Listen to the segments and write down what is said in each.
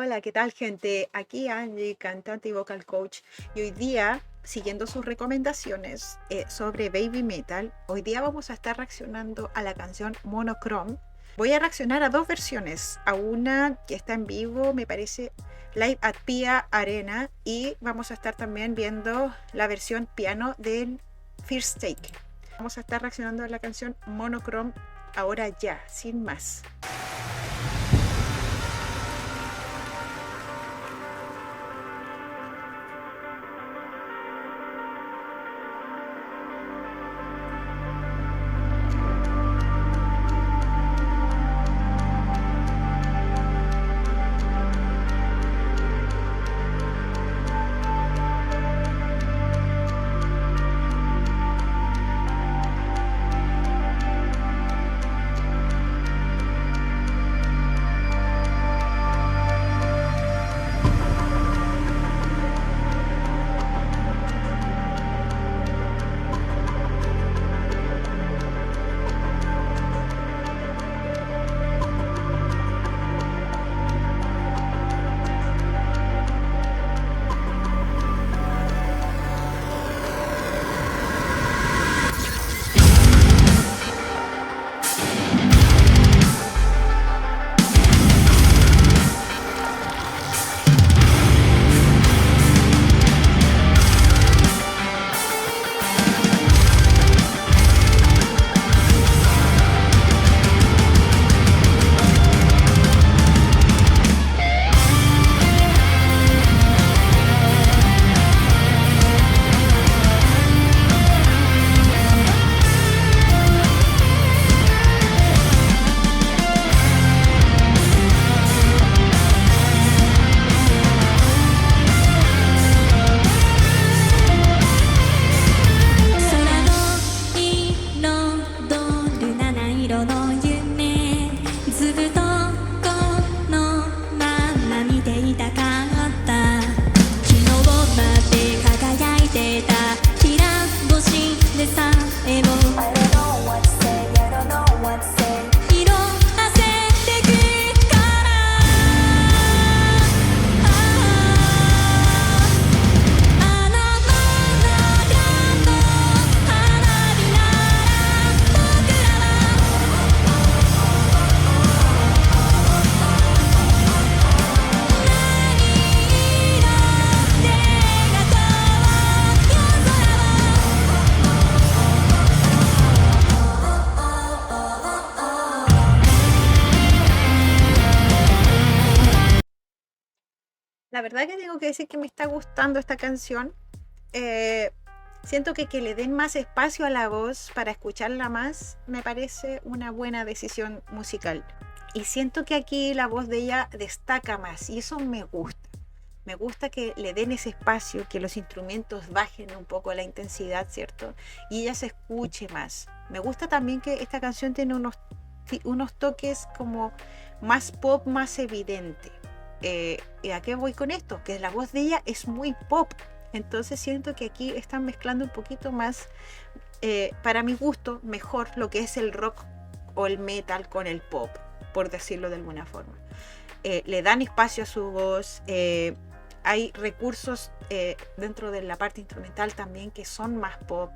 Hola, ¿qué tal, gente? Aquí Angie, cantante y vocal coach. Y hoy día, siguiendo sus recomendaciones sobre Baby Metal, hoy día vamos a estar reaccionando a la canción Monochrome. Voy a reaccionar a dos versiones, a una que está en vivo, me parece Live at Pia Arena, y vamos a estar también viendo la versión piano del First Take. Vamos a estar reaccionando a la canción Monochrome ahora ya, sin más. La verdad que tengo que decir que me está gustando esta canción. Siento que le den más espacio a la voz para escucharla más me parece una buena decisión musical. Y siento que aquí la voz de ella destaca más y eso me gusta. Me gusta que le den ese espacio, que los instrumentos bajen un poco la intensidad, ¿cierto? Y ella se escuche más. Me gusta también que esta canción tiene unos toques como más pop, más evidente. ¿Y a qué voy con esto? Que la voz de ella es muy pop. Entonces siento que aquí están mezclando un poquito más, para mi gusto, mejor lo que es el rock o el metal con el pop, por decirlo de alguna forma. Le dan espacio a su voz. Hay recursos dentro de la parte instrumental también que son más pop,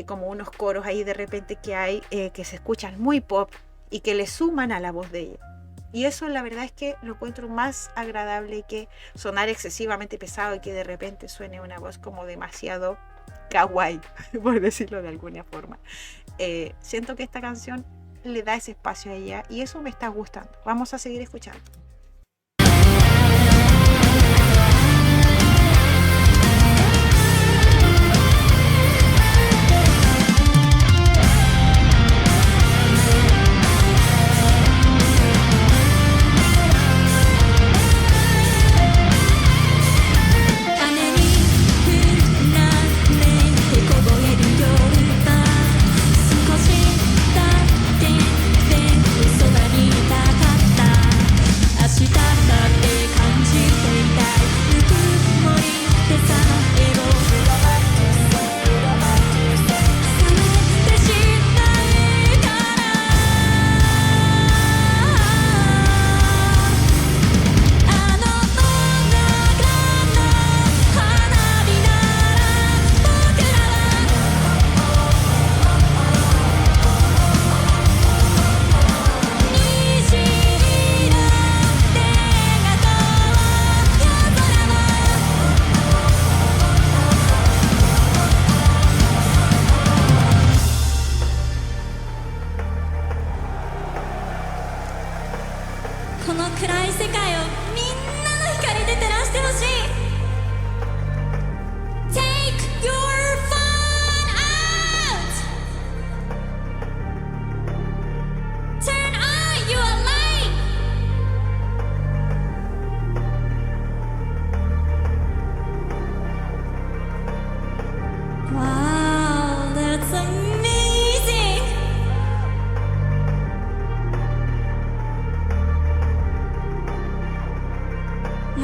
como unos coros ahí de repente que hay que se escuchan muy pop y que le suman a la voz de ella. Y eso la verdad es que lo encuentro más agradable que sonar excesivamente pesado y que de repente suene una voz como demasiado kawaii, por decirlo de alguna forma. Siento que esta canción le da ese espacio a ella y eso me está gustando. Vamos a seguir escuchando.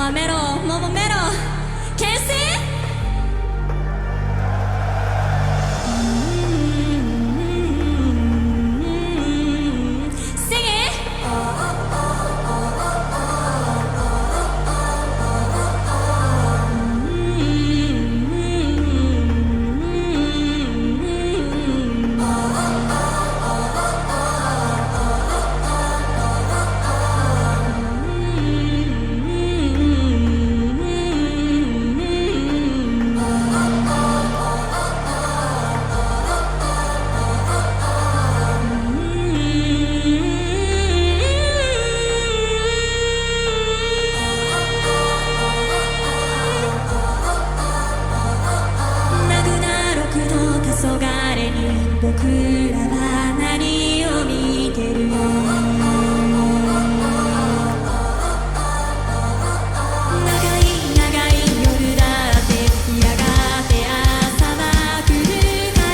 はメロ桃メロ形成僕らは何を見てる長い長い夜だってやがて朝は来るから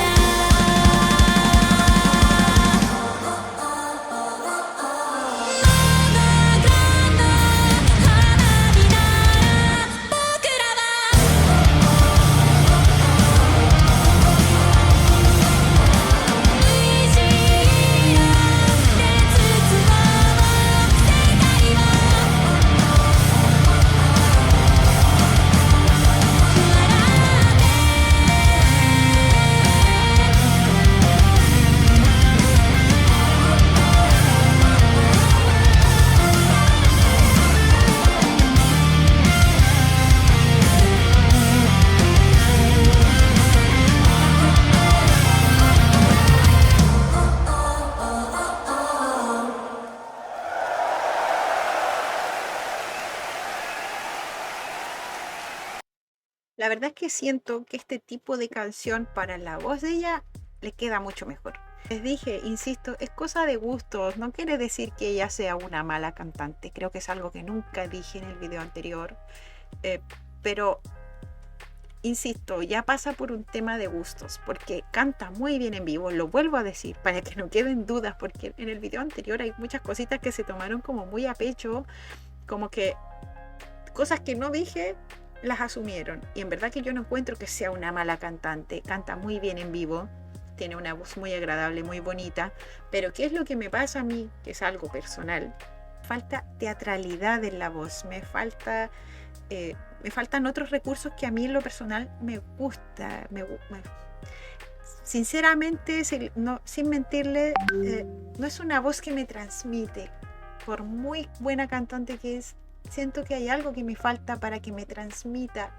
まだかな花火なら僕らはLa verdad es que siento que este tipo de canción para la voz de ella le queda mucho mejor. Les dije, insisto, es cosa de gustos, no quiere decir que ella sea una mala cantante. Creo que es algo que nunca dije en el video anterior. Pero, insisto, ya pasa por un tema de gustos, porque canta muy bien en vivo, lo vuelvo a decir, para que no queden dudas, porque en el video anterior hay muchas cositas que se tomaron como muy a pecho, como que cosas que no dije las asumieron, y en verdad que yo no encuentro que sea una mala cantante, canta muy bien en vivo, tiene una voz muy agradable, muy bonita, pero ¿qué es lo que me pasa a mí? Que es algo personal, falta teatralidad en la voz, me faltan otros recursos que a mí en lo personal me gusta, sinceramente, sin mentirle, no es una voz que me transmite, por muy buena cantante que es. Siento que hay algo que me falta para que me transmita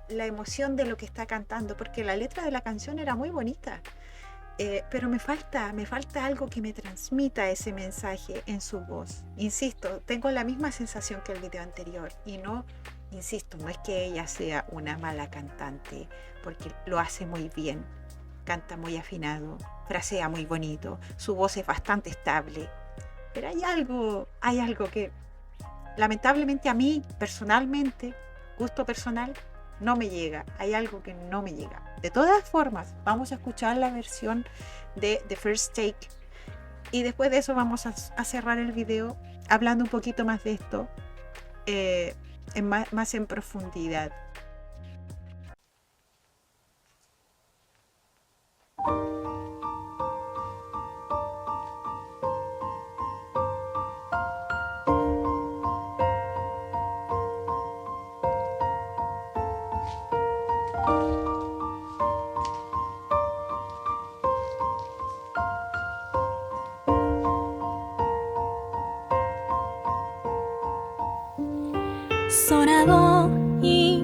la emoción de lo que está cantando, porque la letra de la canción era muy bonita, pero me falta algo que me transmita ese mensaje en su voz. Insisto, tengo la misma sensación que el video anterior y no es que ella sea una mala cantante, porque lo hace muy bien, canta muy afinado, frasea muy bonito, su voz es bastante estable, pero hay algo que lamentablemente a mí, personalmente, gusto personal, no me llega. Hay algo que no me llega. De todas formas, vamos a escuchar la versión de The First Take. Y después de eso vamos a cerrar el video hablando un poquito más de esto, más en profundidad.空を彩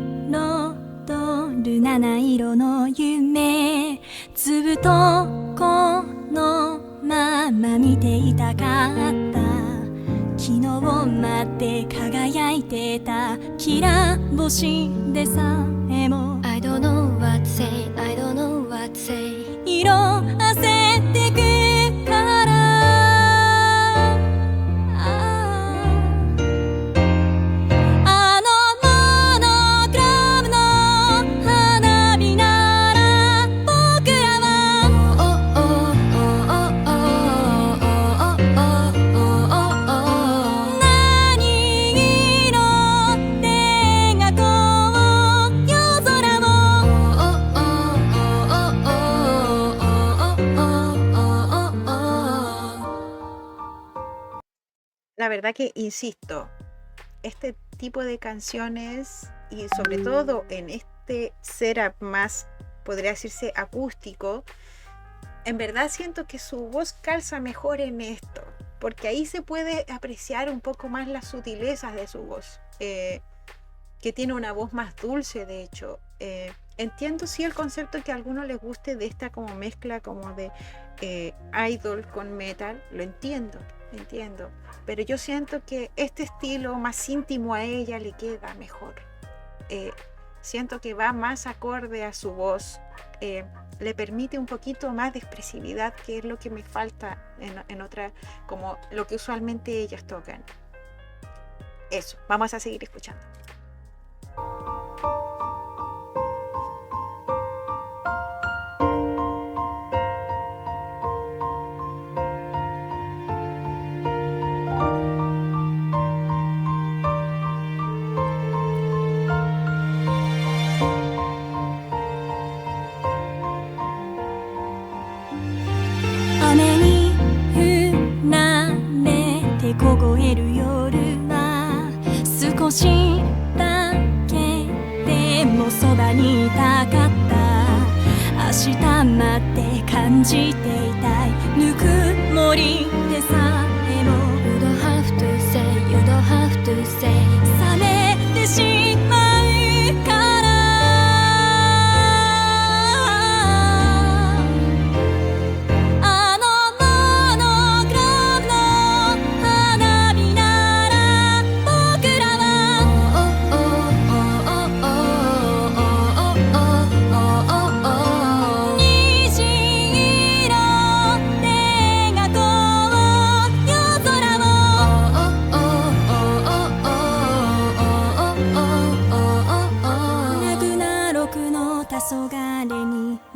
る七色の夢ずっとこのまま見ていたかった昨日まで輝いてたきら星でさえも I don't know what to say I don't know what to say 色あせてくから何色 la verdad que, insisto, este tipo de canciones y sobre todo en este setup más, podría decirse, acústico, en verdad siento que su voz calza mejor en esto, porque ahí se puede apreciar un poco más las sutilezas de su voz, que tiene una voz más dulce, de hecho. Entiendo sí el concepto que a algunos les guste de esta como mezcla como de idol con metal, lo entiendo, pero yo siento que este estilo más íntimo a ella le queda mejor. Siento que va más acorde a su voz, le permite un poquito más de expresividad, que es lo que me falta en otra, como lo que usualmente ellas tocan. Eso, vamos a seguir escuchando. 雨に降られて凍える夜は少しだけでもそばにいたかった。明日まで感じていたいぬくもりでさえも You don't have to say, you don't have to say 冷めてしまうから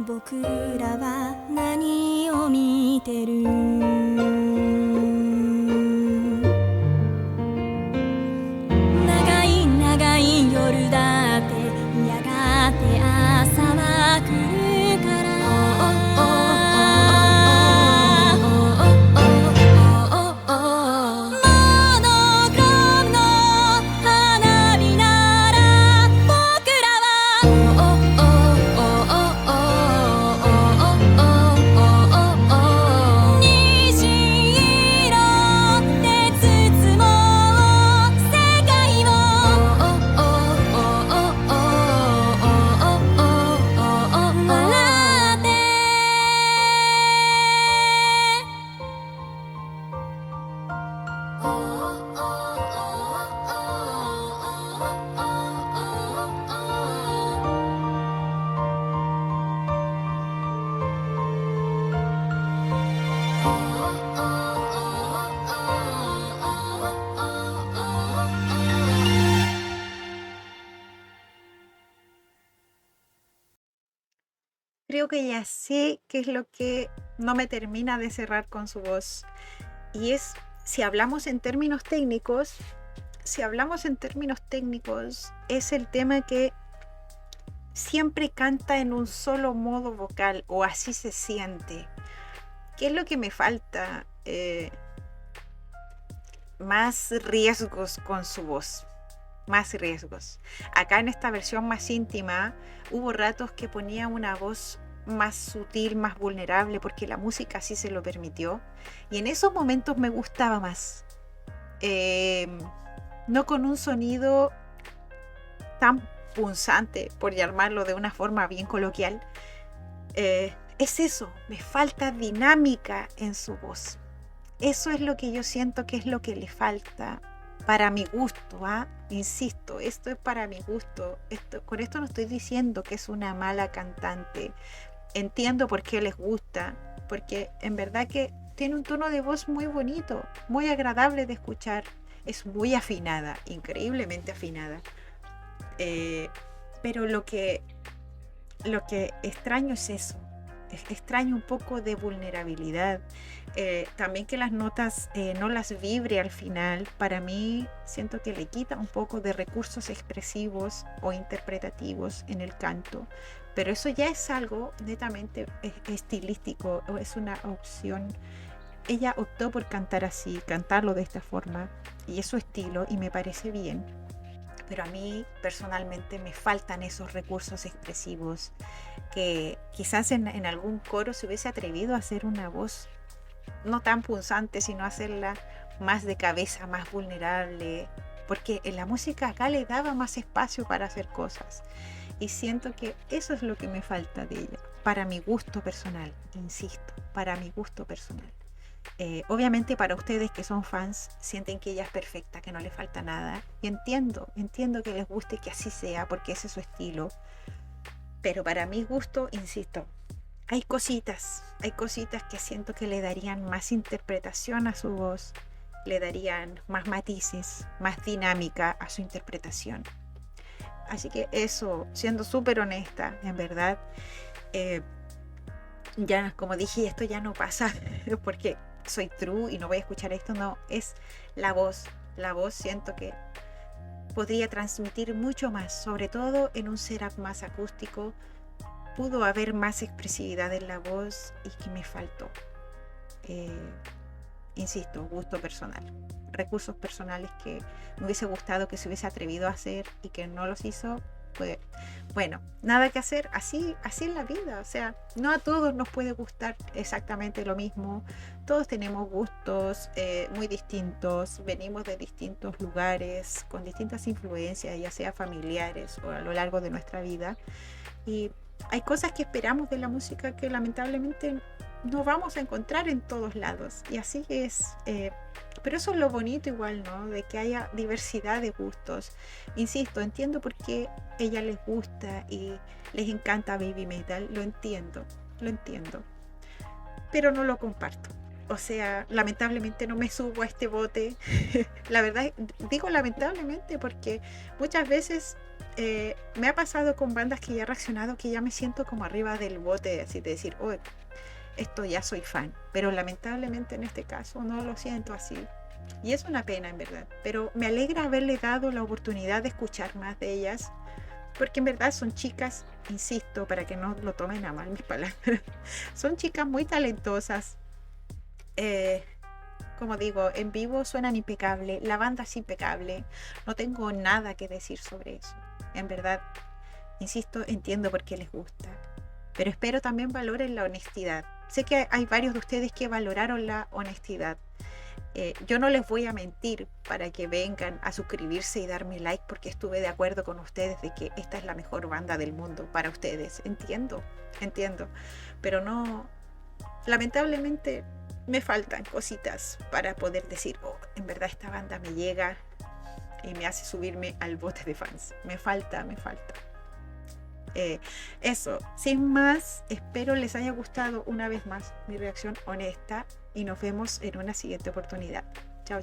僕らは何を見てる長い長い夜だってやがて朝は来るからモノクロームの花火なら僕らはCreo que ya sé qué es lo que no me termina de cerrar con su voz. Y es, si hablamos en términos técnicos, es el tema que siempre canta en un solo modo vocal, o así se siente. ¿Qué es lo que me falta? Más riesgos con su voz. Más riesgos. Acá en esta versión más íntima hubo ratos que ponía una voz más sutil, más vulnerable, porque la música así se lo permitió, y en esos momentos me gustaba más, no con un sonido tan punzante, por llamarlo de una forma bien coloquial. Es eso, me falta dinámica en su voz. Eso es lo que yo siento que es lo que le falta para mi gusto, insisto, esto es para mi gusto. Con esto no estoy diciendo que es una mala cantante. Entiendo por qué les gusta, porque en verdad que tiene un tono de voz muy bonito, muy agradable de escuchar. Es muy afinada, increíblemente afinada. Pero lo que extraño es eso. Extraño un poco de vulnerabilidad. También que las notas no las vibre al final. Para mí siento que le quita un poco de recursos expresivos o interpretativos en el canto. Pero eso ya es algo netamente estilístico, o es una opción ella optó por cantar así, cantarlo de esta forma, y es su estilo y me parece bien. Pero a mí personalmente me faltan esos recursos expresivos que quizás en algún coro se hubiese atrevido a hacer una voz no tan punzante, sino hacerla más de cabeza, más vulnerable, porque en la música acá le daba más espacio para hacer cosas. Y siento que eso es lo que me falta de ella, para mi gusto personal, insisto, para mi gusto personal. Obviamente para ustedes que son fans sienten que ella es perfecta, que no le falta nada, y entiendo que les guste que así sea porque ese es su estilo, pero para mi gusto, insisto, hay cositas que siento que le darían más interpretación a su voz, le darían más matices, más dinámica a su interpretación. Así que eso, siendo súper honesta, en verdad, ya como dije, esto ya no pasa porque soy true y no voy a escuchar esto, no, es la voz. La voz siento que podría transmitir mucho más, sobre todo en un setup más acústico. Pudo haber más expresividad en la voz y que me faltó. Insisto, gusto personal, recursos personales que me hubiese gustado que se hubiese atrevido a hacer y que no los hizo. Pues bueno, nada que hacer, así es la vida, o sea, no a todos nos puede gustar exactamente lo mismo, todos tenemos gustos muy distintos, venimos de distintos lugares, con distintas influencias, ya sea familiares o a lo largo de nuestra vida, y hay cosas que esperamos de la música que lamentablemente no vamos a encontrar en todos lados, y así es. Pero eso es lo bonito igual, ¿no? De que haya diversidad de gustos. Insisto, entiendo por qué ella les gusta y les encanta Baby Metal, lo entiendo, pero no lo comparto. O sea, lamentablemente no me subo a este bote. La verdad, digo lamentablemente porque muchas veces me ha pasado con bandas que ya he reaccionado que ya me siento como arriba del bote, así de decir, oh, esto ya soy fan, pero lamentablemente en este caso no lo siento así. Y es una pena en verdad, pero me alegra haberle dado la oportunidad de escuchar más de ellas, porque en verdad son chicas, insisto, para que no lo tomen a mal mis palabras, son chicas muy talentosas. Como digo, en vivo suenan impecable, la banda es impecable, no tengo nada que decir sobre eso. En verdad, insisto, entiendo por qué les gusta, pero espero también valoren la honestidad. Sé que hay varios de ustedes que valoraron la honestidad. Yo no les voy a mentir para que vengan a suscribirse y darme like porque estuve de acuerdo con ustedes de que esta es la mejor banda del mundo para ustedes. Entiendo, pero no, lamentablemente me faltan cositas para poder decir, oh, en verdad esta banda me llega y me hace subirme al bote de fans. Me falta. Eso, sin más, espero les haya gustado una vez más mi reacción honesta y nos vemos en una siguiente oportunidad. Chao.